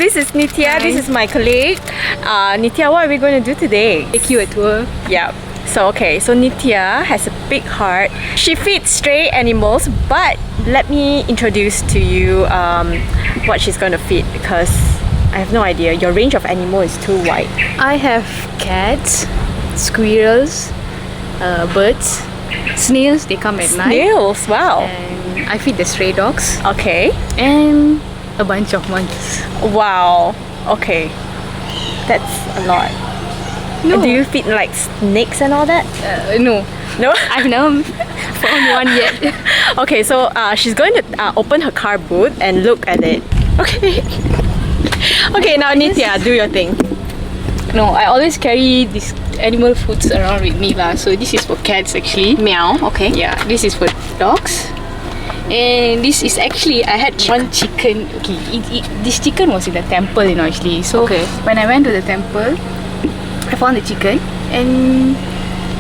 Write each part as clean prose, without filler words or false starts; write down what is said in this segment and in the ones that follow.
this is Nithiya. This is my colleague. Nithiya, what are we going to do today? Take you a tour. Yeah. So Nithiya has a big heart. She feeds stray animals, but let me introduce to you what she's going to feed, because I have no idea. Your range of animal is too wide. I have cats, squirrels, birds, snails. They come at night. Snails, wow. And I feed the stray dogs. Okay. And a bunch of monkeys. Wow. Okay. That's a lot. No. Do you feed like snakes and all that? No. No? I've never found one yet. Okay, so she's going to open her car boot and look at it. Okay. Okay, now Nithiya, do your thing. No, I always carry these animal foods around with me lah. So this is for cats actually. Meow. Okay. Yeah, this is for dogs. And this is actually, I had one chicken. Okay, this chicken was in the temple, you know, actually. So when I went to the temple, I found the chicken and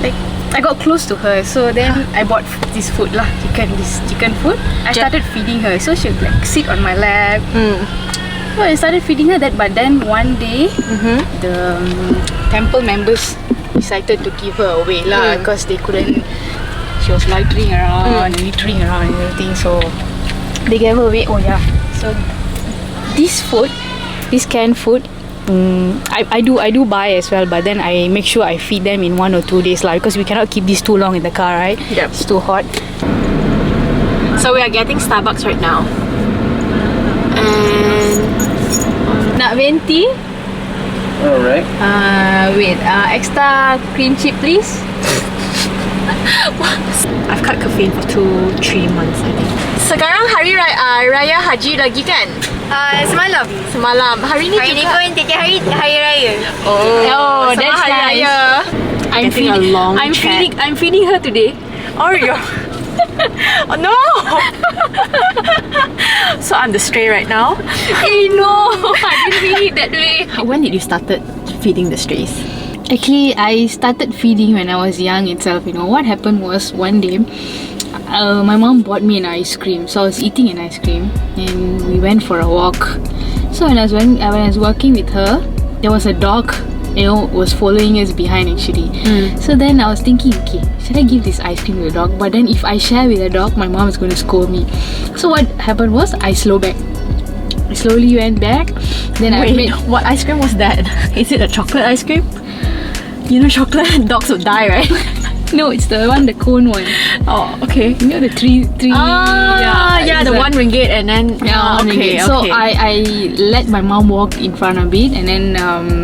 like I got close to her. So then I bought this food lah, this chicken food. I started feeding her. So she would like sit on my lap. So I started feeding her that, but then one day the temple members decided to give her away lah, because they couldn't. She was loitering around and littering around and everything, so they gave her away. Oh yeah. So this food, this canned food, I do buy as well, but then I make sure I feed them in 1 or 2 days lah, because we cannot keep this too long in the car, right? Yep. It's too hot. So we are getting Starbucks right now. And Nak venti? Alright. Wait, extra cream chip please. I've cut caffeine for 2-3 months, I think. Sekarang hari raya haji lagi kan? Semalam. Semalam. Hari ni Hari ni juga. pun tiap hari hari raya. Oh, that's hari nice. raya. I'm Getting a long chat. I'm feeding her today. Oh, yeah. Oh no! So I'm the stray right now. Hey, no, I didn't mean it that way. When did you started feeding the strays? Actually, I started feeding when I was young itself. You know, what happened was one day, my mom bought me an ice cream. So I was eating an ice cream and we went for a walk. So when I was walking with her, there was a dog, you know, was following us behind actually. So then I was thinking, okay, should I give this ice cream to the dog? But then if I share with the dog, my mom is going to scold me. So what happened was I slowly went back. Then Wait, what ice cream was that? Is it a chocolate ice cream? You know chocolate dogs would die, right? No, it's the cone one. Oh, okay. You know the three. Yeah, the RM1 and then okay. So I let my mom walk in front of it, and then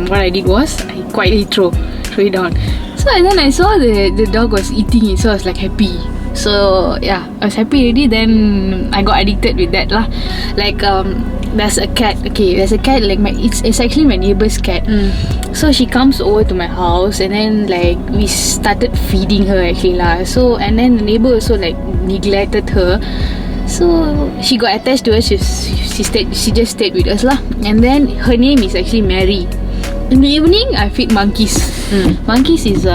what I did was I quietly throw it down. So and then I saw the dog was eating it, so I was like happy. So yeah, I was happy already. Then I got addicted with that lah. Like there's a cat. Okay, there's a cat. Like it's actually my neighbor's cat. So she comes over to my house, and then like we started feeding her actually lah. So and then the neighbor also like neglected her. So she got attached to us. She just stayed with us lah. And then her name is actually Mary. In the evening, I feed monkeys. Monkeys is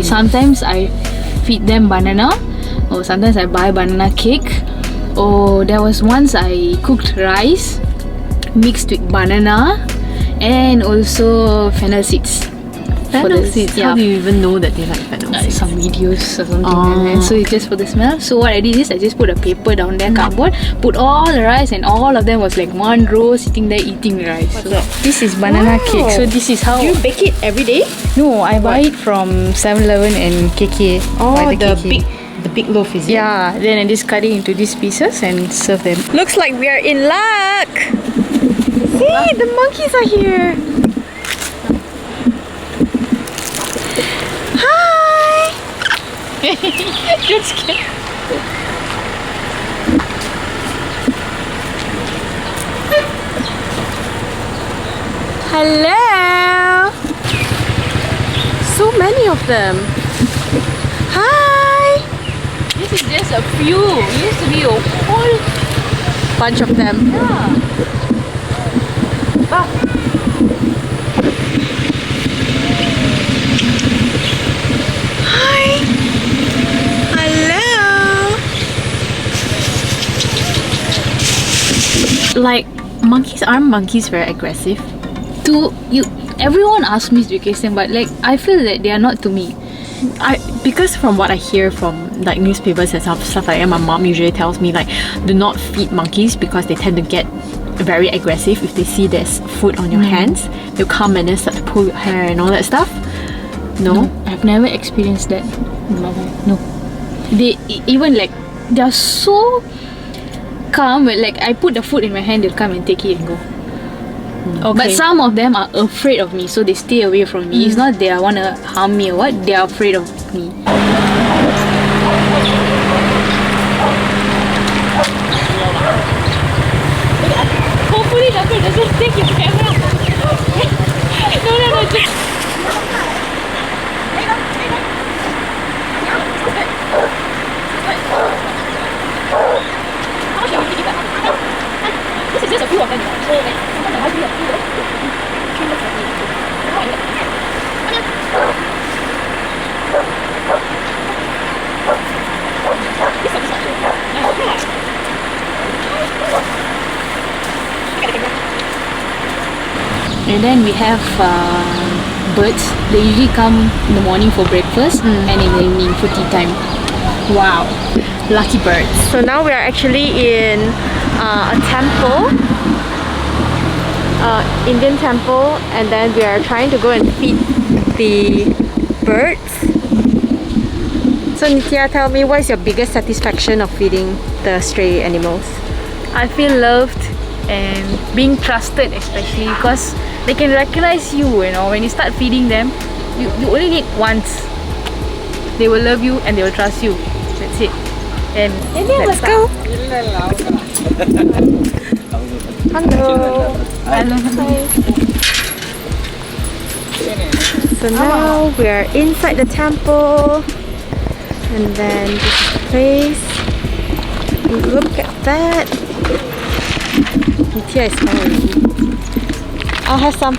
sometimes I feed them banana, or sometimes I buy banana cake. Or there was once I cooked rice mixed with banana and also fennel seeds. Fennel seeds? Yeah. How do you even know that they like fennel seeds? Some videos or something like that. So it's just for the smell. So what I did is I just put a paper down there, cardboard, put all the rice, and all of them was like one row sitting there eating the rice. So this is banana cake. So this is how. Do you bake it every day? No, I buy it from 7-Eleven and KK. Oh, Buy the KK. big loaf is it? Yeah, then I just cut it into these pieces and serve them. Looks like we are in luck. See, the monkeys are here. Hi. You're scared. Hello. So many of them. Hi. This is just a few. It used to be a whole Bunch of them. yeah. Hi. Hello. Like Aren't monkeys very aggressive? Everyone asks me to case them, but like I feel that they are not to me. Because from what I hear from like newspapers and stuff like that, my mom usually tells me like do not feed monkeys because they tend to get very aggressive if they see there's food on your hands. They'll come and then start to pull your hair and all that stuff. No, I've never experienced that in my life. No, they even like they are so calm. But like I put the food in my hand, they'll come and take it and go. Okay. But some of them are afraid of me, so they stay away from me. It's not they want to harm me or what, they are afraid of me. Hopefully Dapper doesn't take your camera. No, just... This is just a few of them. And then we have birds. They usually come in the morning for breakfast and in the evening for tea time. Wow, lucky birds. So now we are actually in a temple, Indian temple, and then we are trying to go and feed the birds. So Nithiya, tell me, what is your biggest satisfaction of feeding the stray animals? I feel loved and being trusted, especially because they can recognize you, you know, when you start feeding them. You only need once. They will love you and they will trust you. That's it. And Let's go. Hello. Hello. So now we are inside the temple, and then this is the place. Look at that. Nithiya is already. I'll have some.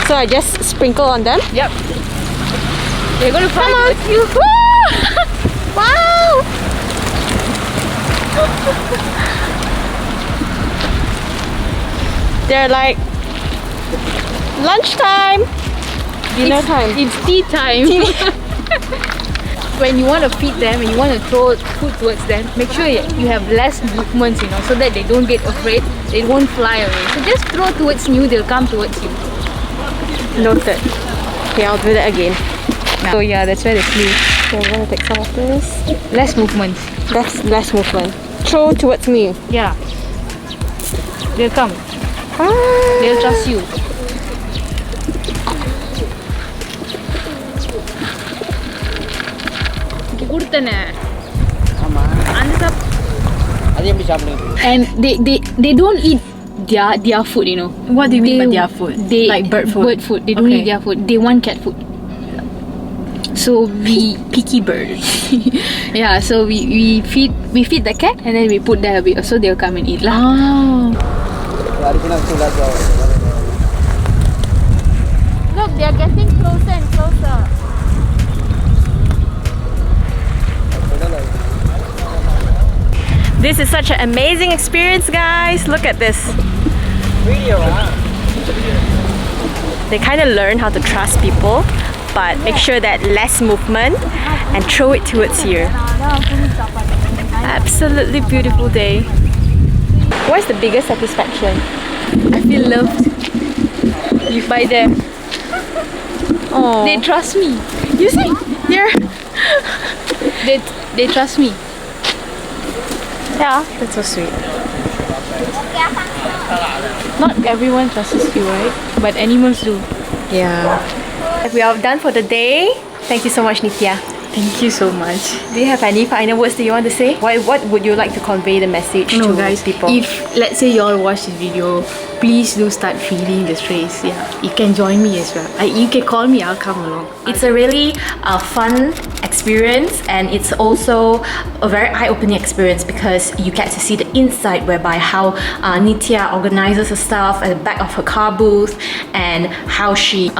So I just sprinkle on them. Yep. They're gonna fly towards you. Wow! They're like lunchtime, dinner time. It's tea time. When you want to feed them and you want to throw food towards them, make sure you have less movements, you know, so that they don't get afraid. They won't fly away. So just throw towards you, they'll come towards you. Noted. Okay, I'll do that again. So yeah, that's where they flew. So I'm gonna take some of this. Less movements. Less movement. Throw towards me. Yeah. They'll come. Ah. They'll trust you. And they don't eat their food, you know. What do you mean by their food? Like bird food? Bird food. They don't eat their food. They want cat food. So we picky birds. yeah, so we feed the cat and then we put there a bit, so they'll come and eat lah. Oh. Look, they're getting closer and closer. This is such an amazing experience, guys. Look at this. They kind of learn how to trust people, but make sure that less movement and throw it towards you. Absolutely beautiful day. What's the biggest satisfaction? I feel loved. If by them. Oh, They trust me. you see, They trust me. yeah, that's so sweet. Not everyone trusts you, right? But animals do. Yeah. We are done for the day. Thank you so much, Nithiya. Thank you so much. Do you have any final words that you want to say? What would you like to convey the message to guys, people? if let's say you all watch this video, please do start feeding the strays. Yeah, you can join me as well. You can call me, I'll come along. It's a really fun experience, and it's also a very eye-opening experience because you get to see the inside whereby how Nithiya organizes her stuff at the back of her car booth and how she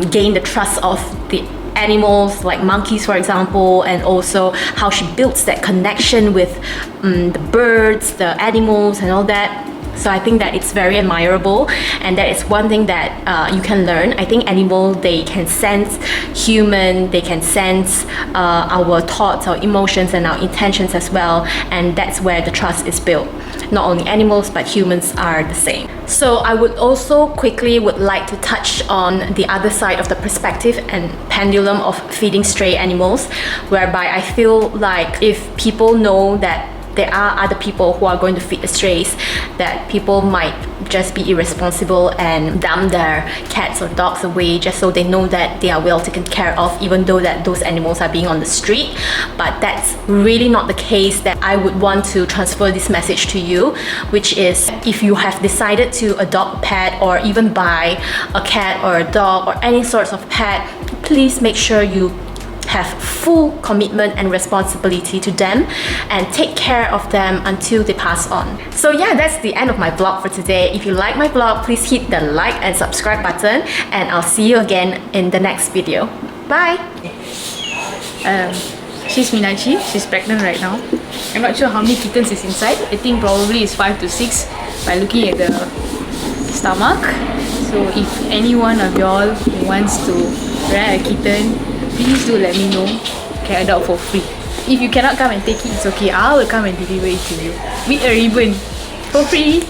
gained the trust of the animals like monkeys, for example, and also how she builds that connection with the birds, the animals, and all that. So I think that it's very admirable, and that is one thing that you can learn. I think animals, they can sense human, they can sense our thoughts, our emotions, and our intentions as well, and that's where the trust is built. Not only animals, but humans are the same. So I would also quickly would like to touch on the other side of the perspective and pendulum of feeding stray animals, whereby I feel like if people know that there are other people who are going to feed the strays, that people might just be irresponsible and dump their cats or dogs away just so they know that they are well taken care of, even though that those animals are being on the street. But that's really not the case. That I would want to transfer this message to you, which is, if you have decided to adopt a pet or even buy a cat or a dog or any sorts of pet, please make sure you have full commitment and responsibility to them and take care of them until they pass on. So yeah, that's the end of my vlog for today. If you like my vlog, please hit the like and subscribe button, and I'll see you again in the next video. Bye! She's Minachi. She's pregnant right now. I'm not sure how many kittens is inside. I think probably it's 5 to 6 by looking at the stomach. So if any one of y'all wants to rent a kitten, please do let me know. Can adopt for free. If you cannot come and take it, it's okay. I will come and deliver it to you with a ribbon for free.